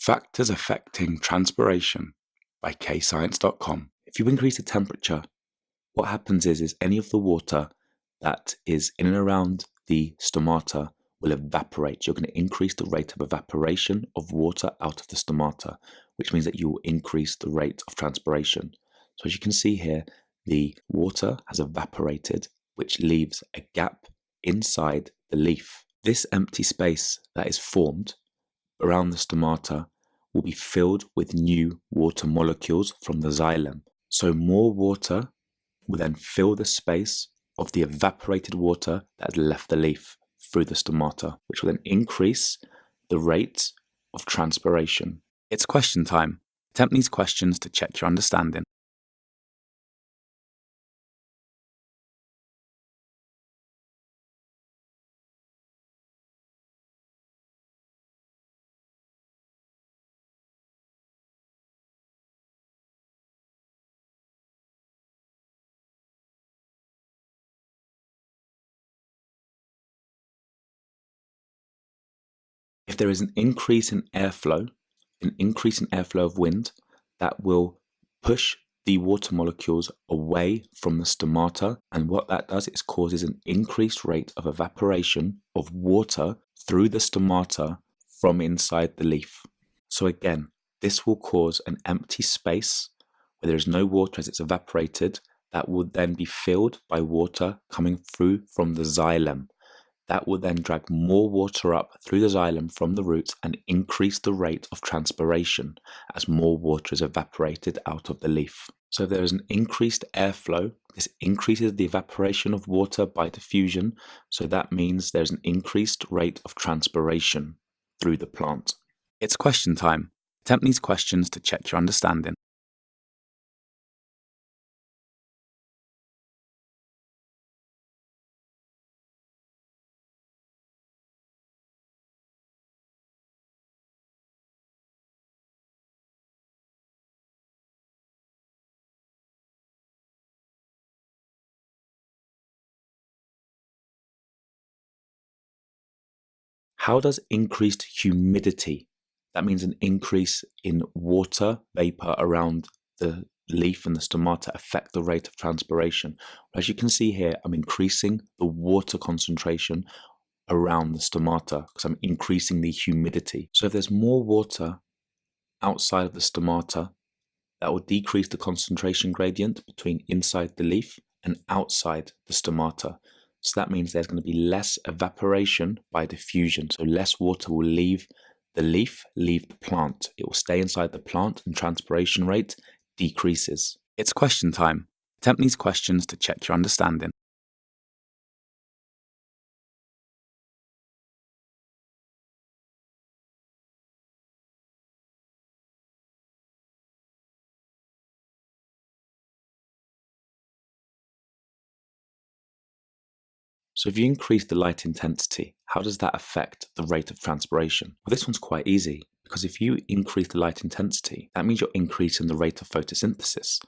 Factors affecting transpiration by KayScience.com. If you increase the temperature, what happens is any of the water that is in and around the stomata will evaporate. You're going to increase the rate of evaporation of water out of the stomata, which means that you will increase the rate of transpiration. So as you can see here, the water has evaporated, which leaves a gap inside the leaf. This empty space that is formed around the stomata will be filled with new water molecules from the xylem. So more water will then fill the space of the evaporated water that has left the leaf through the stomata, which will then increase the rate of transpiration. It's question time. Attempt these questions to check your understanding. If there is an increase in airflow of wind, that will push the water molecules away from the stomata, and what that does is causes an increased rate of evaporation of water through the stomata from inside the leaf. So again, this will cause an empty space where there is no water as it's evaporated, that will then be filled by water coming through from the xylem. That will then drag more water up through the xylem from the roots and increase the rate of transpiration as more water is evaporated out of the leaf. So if there is an increased airflow, this increases the evaporation of water by diffusion, so that means there's an increased rate of transpiration through the plant. It's question time. Attempt these questions to check your understanding. How does increased humidity, that means an increase in water vapor around the leaf and the stomata, affect the rate of transpiration? As you can see here, I'm increasing the water concentration around the stomata because I'm increasing the humidity. So if there's more water outside of the stomata, that will decrease the concentration gradient between inside the leaf and outside the stomata. So that means there's going to be less evaporation by diffusion. So less water will leave the leaf, leave the plant. It will stay inside the plant and transpiration rate decreases. It's question time. Attempt these questions to check your understanding. So if you increase the light intensity, how does that affect the rate of transpiration? Well, this one's quite easy, because if you increase the light intensity, that means you're increasing the rate of photosynthesis,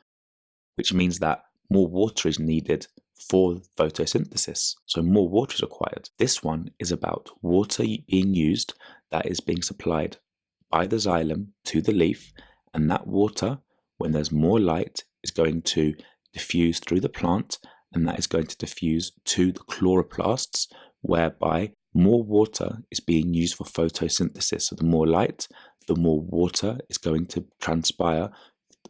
which means that more water is needed for photosynthesis. So more water is required. This one is about water being used that is being supplied by the xylem to the leaf, and that water, when there's more light, is going to diffuse through the plant, and that is going to diffuse to the chloroplasts, whereby more water is being used for photosynthesis. So the more light, the more water is going to transpire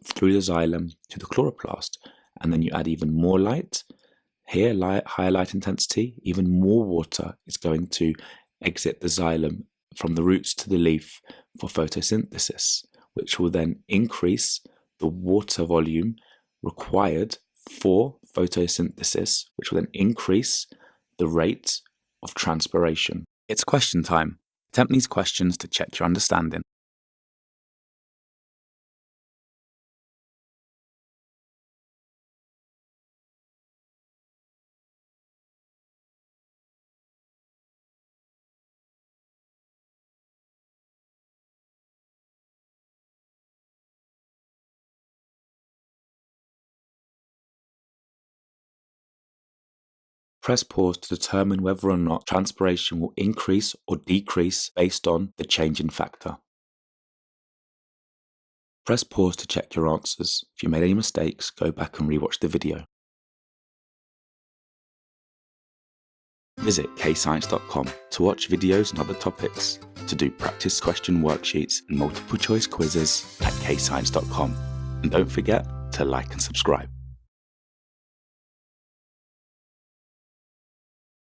through the xylem to the chloroplast. And then you add even more light. Here, higher light intensity, even more water is going to exit the xylem from the roots to the leaf for photosynthesis, which will then increase the water volume required for photosynthesis, which will then increase the rate of transpiration. It's question time. Attempt these questions to check your understanding. Press pause to determine whether or not transpiration will increase or decrease based on the change in factor. Press pause to check your answers. If you made any mistakes, go back and rewatch the video. Visit KayScience.com to watch videos and other topics, to do practice question worksheets and multiple choice quizzes at KayScience.com. And don't forget to like and subscribe.